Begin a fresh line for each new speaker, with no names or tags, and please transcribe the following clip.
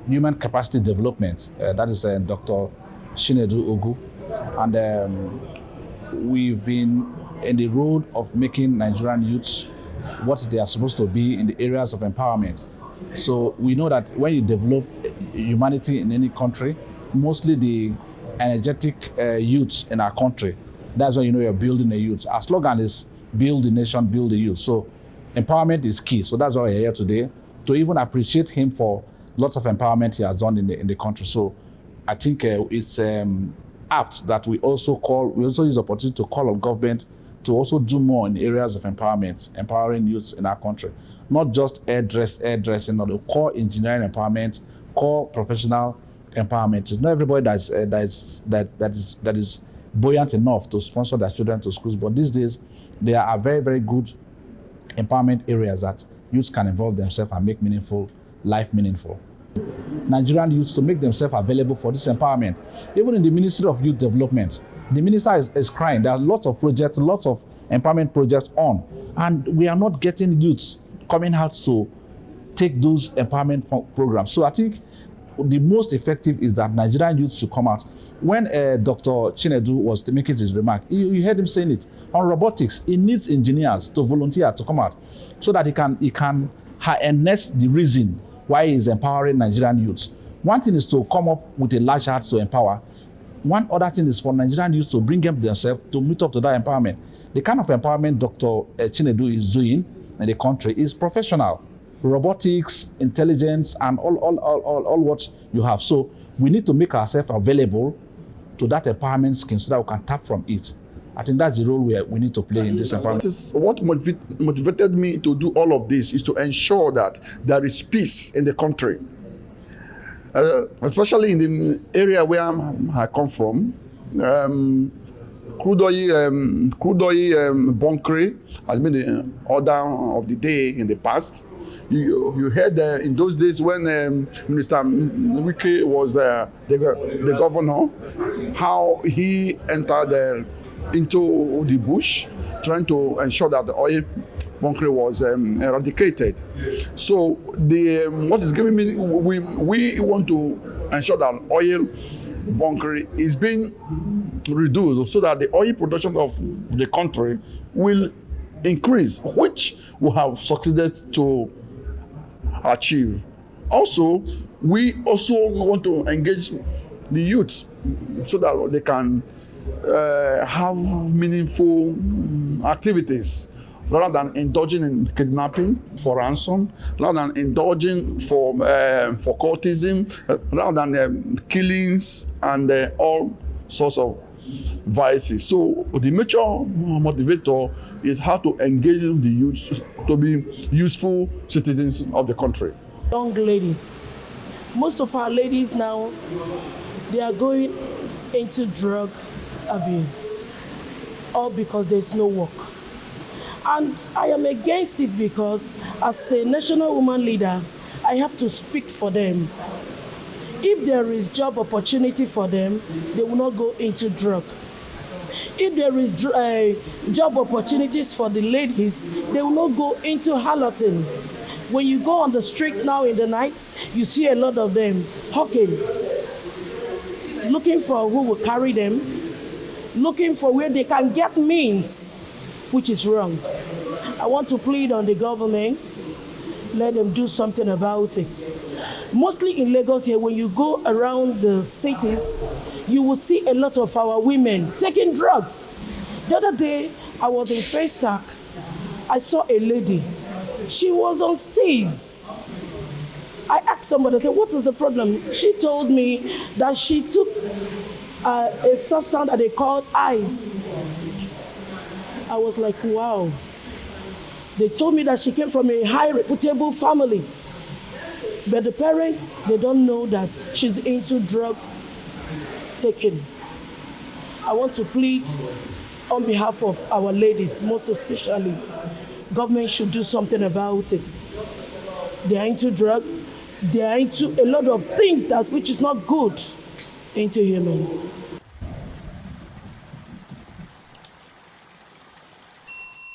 human capacity development. That is Dr. Chinedu Ogu. And we've been in the road of making Nigerian youths what they are supposed to be in the areas of empowerment. So we know that when you develop humanity in any country, mostly the energetic youths in our country, that's when you know you're building a youth. Our slogan is build the nation, build the youth. So empowerment is key. So that's why we're here today, to even appreciate him for lots of empowerment he has done in the country. So I think it's apt that we also use the opportunity to call on government to also do more in areas of empowerment, empowering youths in our country. Not just hairdressing, or the core engineering empowerment, core professional empowerment. It's not everybody that is buoyant enough to sponsor their children to schools, but these days there are very, very good empowerment areas that youths can involve themselves and make life meaningful. Nigerian youths to make themselves available for this empowerment. Even in the Ministry of Youth Development, the minister is crying. There are lots of projects, lots of empowerment projects on, and we are not getting youths coming out to take those empowerment programs. So I think the most effective is that Nigerian youths should come out. When Dr. Chinedu was making his remark, you heard him saying it, on robotics, he needs engineers to volunteer to come out so that he can harness the reason why he is empowering Nigerian youths. One thing is to come up with a large heart to empower. One other thing is for Nigerian youths to bring up themselves to meet up to that empowerment. The kind of empowerment Dr. Chinedu is doing in the country is professional. Robotics, intelligence, and all what you have. So we need to make ourselves available to that empowerment scheme so that we can tap from it. I think that's the role we need to play in this empowerment.
What motivated me to do all of this is to ensure that there is peace in the country. Especially in the area where I come from, crude oil bunkering has been the order of the day in the past. You heard in those days when Minister Wike was the governor, how he entered into the bush, trying to ensure that the oil bunkering was eradicated. So what is giving me, we want to ensure that oil bunkering is being reduced so that the oil production of the country will increase, which we have succeeded to achieve. Also, we also want to engage the youth so that they can have meaningful activities rather than indulging in kidnapping for ransom, rather than indulging for cultism, rather than killings and all sorts of vices. So the major motivator is how to engage the youth to be useful citizens of the country.
Young ladies, most of our ladies now, they are going into drug abuse, all because there's no work. And I am against it because as a national woman leader, I have to speak for them. If there is job opportunity for them, they will not go into drug. If there is job opportunities for the ladies, they will not go into harlotting. When you go on the streets now in the night, you see a lot of them hawking, looking for who will carry them, looking for where they can get means, which is wrong. I want to plead on the government, let them do something about it. Mostly in Lagos here, when you go around the cities, you will see a lot of our women taking drugs. The other day, I was in Festac. I saw a lady. She was on steez. I asked somebody, I said, what is the problem? She told me that she took a substance that they called ice. I was like, wow. They told me that she came from a high reputable family. But the parents, they don't know that she's into drug taking. I want to plead on behalf of our ladies, most especially. Government should do something about it. They are into drugs. They are into a lot of things which is not good into human.